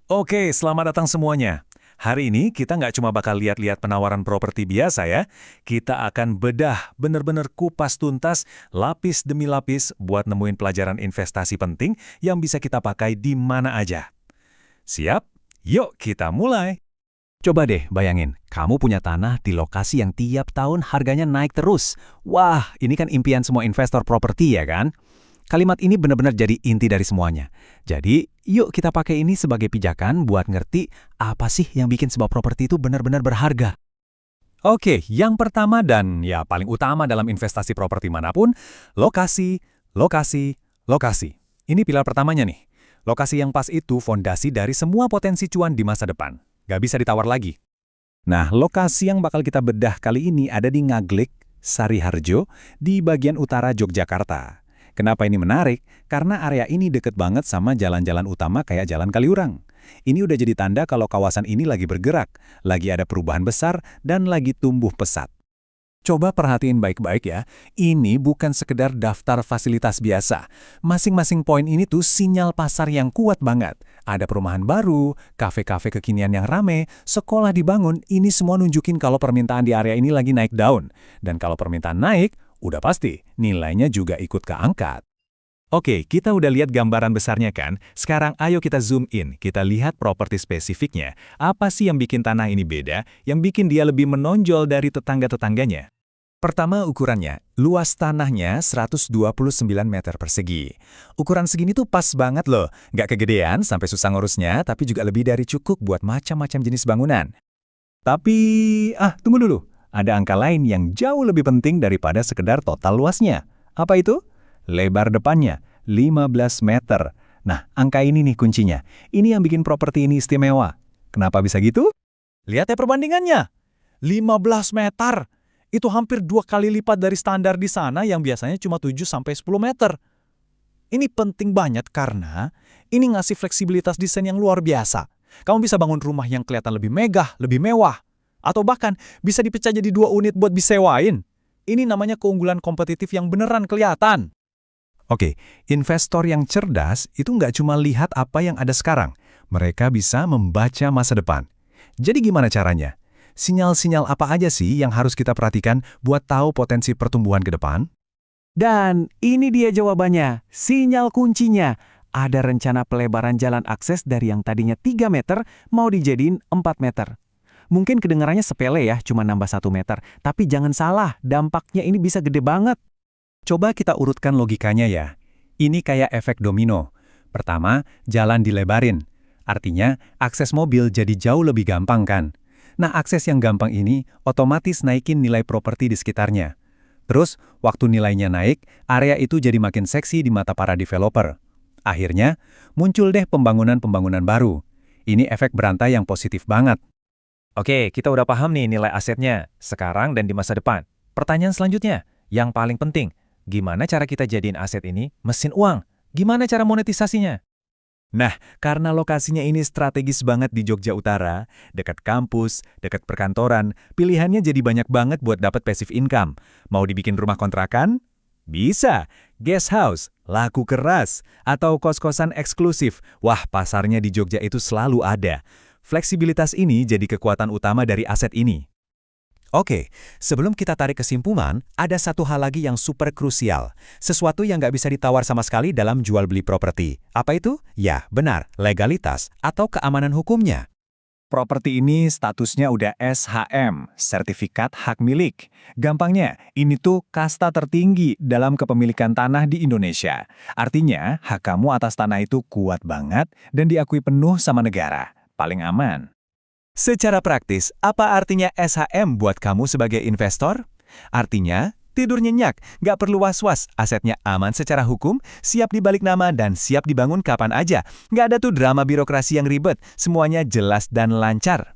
Oke, selamat datang semuanya. Hari ini kita nggak cuma bakal lihat-lihat penawaran properti biasa ya. Kita akan bedah, bener-bener kupas tuntas, lapis demi lapis buat nemuin pelajaran investasi penting yang bisa kita pakai di mana aja. Siap? Yuk kita mulai. Coba deh bayangin, kamu punya tanah di lokasi yang tiap tahun harganya naik terus. Wah, ini kan impian semua investor properti ya kan? Kalimat ini benar-benar jadi inti dari semuanya. Jadi, yuk kita pakai ini sebagai pijakan buat ngerti apa sih yang bikin sebuah properti itu benar-benar berharga. Oke, yang pertama dan ya paling utama dalam investasi properti manapun, lokasi, lokasi, lokasi. Ini pilar pertamanya nih. Lokasi yang pas itu fondasi dari semua potensi cuan di masa depan. Gak bisa ditawar lagi. Nah, lokasi yang bakal kita bedah kali ini ada di Ngaglik, Sariharjo, di bagian utara Yogyakarta. Kenapa ini menarik? Karena area ini deket banget sama jalan-jalan utama kayak Jalan Kaliurang. Ini udah jadi tanda kalau kawasan ini lagi bergerak, lagi ada perubahan besar, dan lagi tumbuh pesat. Coba perhatiin baik-baik ya, ini bukan sekedar daftar fasilitas biasa. Masing-masing poin ini tuh sinyal pasar yang kuat banget. Ada perumahan baru, kafe-kafe kekinian yang rame, sekolah dibangun, ini semua nunjukin kalau permintaan di area ini lagi naik daun. Dan kalau permintaan naik, udah pasti nilainya juga ikut keangkat. Oke, kita udah lihat gambaran besarnya kan? Sekarang ayo kita zoom in, kita lihat properti spesifiknya. Apa sih yang bikin tanah ini beda, yang bikin dia lebih menonjol dari tetangga-tetangganya? Pertama ukurannya, luas tanahnya 129 meter persegi. Ukuran segini tuh pas banget loh, nggak kegedean sampai susah ngurusnya, tapi juga lebih dari cukup buat macam-macam jenis bangunan. Tapi, tunggu dulu, ada angka lain yang jauh lebih penting daripada sekedar total luasnya. Apa itu? Lebar depannya, 15 meter. Nah, angka ini nih kuncinya. Ini yang bikin properti ini istimewa. Kenapa bisa gitu? Lihat ya perbandingannya. 15 meter. Itu hampir 2 kali lipat dari standar di sana yang biasanya cuma 7-10 meter. Ini penting banget karena ini ngasih fleksibilitas desain yang luar biasa. Kamu bisa bangun rumah yang kelihatan lebih megah, lebih mewah. Atau bahkan bisa dipecah jadi 2 unit buat disewain. Ini namanya keunggulan kompetitif yang beneran kelihatan. Oke, investor yang cerdas itu nggak cuma lihat apa yang ada sekarang. Mereka bisa membaca masa depan. Jadi gimana caranya? Sinyal-sinyal apa aja sih yang harus kita perhatikan buat tahu potensi pertumbuhan ke depan? Dan ini dia jawabannya, sinyal kuncinya. Ada rencana pelebaran jalan akses dari yang tadinya 3 meter mau dijadiin 4 meter. Mungkin kedengarannya sepele ya, cuma nambah 1 meter. Tapi jangan salah, dampaknya ini bisa gede banget. Coba kita urutkan logikanya ya. Ini kayak efek domino. Pertama, jalan dilebarin. Artinya, akses mobil jadi jauh lebih gampang kan? Nah, akses yang gampang ini otomatis naikin nilai properti di sekitarnya. Terus, waktu nilainya naik, area itu jadi makin seksi di mata para developer. Akhirnya, muncul deh pembangunan-pembangunan baru. Ini efek berantai yang positif banget. Oke, kita udah paham nih nilai asetnya, sekarang dan di masa depan. Pertanyaan selanjutnya, yang paling penting, gimana cara kita jadiin aset ini mesin uang? Gimana cara monetisasinya? Nah, karena lokasinya ini strategis banget di Jogja Utara, dekat kampus, dekat perkantoran, pilihannya jadi banyak banget buat dapat passive income. Mau dibikin rumah kontrakan? Bisa. Guest house, laku keras, atau kos-kosan eksklusif. Wah, pasarnya di Jogja itu selalu ada. Fleksibilitas ini jadi kekuatan utama dari aset ini. Oke, sebelum kita tarik kesimpulan, ada satu hal lagi yang super krusial. Sesuatu yang nggak bisa ditawar sama sekali dalam jual-beli properti. Apa itu? Ya, benar, legalitas atau keamanan hukumnya. Properti ini statusnya udah SHM, Sertifikat Hak Milik. Gampangnya, ini tuh kasta tertinggi dalam kepemilikan tanah di Indonesia. Artinya, hak kamu atas tanah itu kuat banget dan diakui penuh sama negara. Paling aman. Secara praktis, apa artinya SHM buat kamu sebagai investor? Artinya, tidur nyenyak, nggak perlu was-was, asetnya aman secara hukum, siap dibalik nama dan siap dibangun kapan aja. Nggak ada tuh drama birokrasi yang ribet, semuanya jelas dan lancar.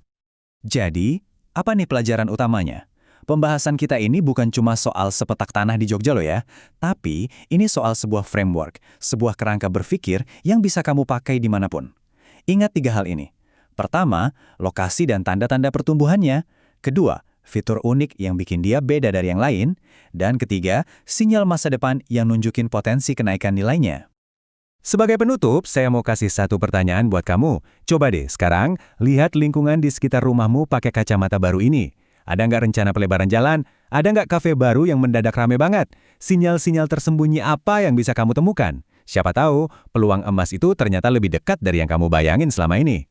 Jadi, apa nih pelajaran utamanya? Pembahasan kita ini bukan cuma soal sepetak tanah di Jogja loh ya, tapi ini soal sebuah framework, sebuah kerangka berpikir yang bisa kamu pakai dimanapun. Ingat 3 hal ini. Pertama, lokasi dan tanda-tanda pertumbuhannya. Kedua, fitur unik yang bikin dia beda dari yang lain. Dan ketiga, sinyal masa depan yang nunjukin potensi kenaikan nilainya. Sebagai penutup, saya mau kasih satu pertanyaan buat kamu. Coba deh sekarang, lihat lingkungan di sekitar rumahmu pakai kacamata baru ini. Ada nggak rencana pelebaran jalan? Ada nggak kafe baru yang mendadak rame banget? Sinyal-sinyal tersembunyi apa yang bisa kamu temukan? Siapa tahu, peluang emas itu ternyata lebih dekat dari yang kamu bayangin selama ini.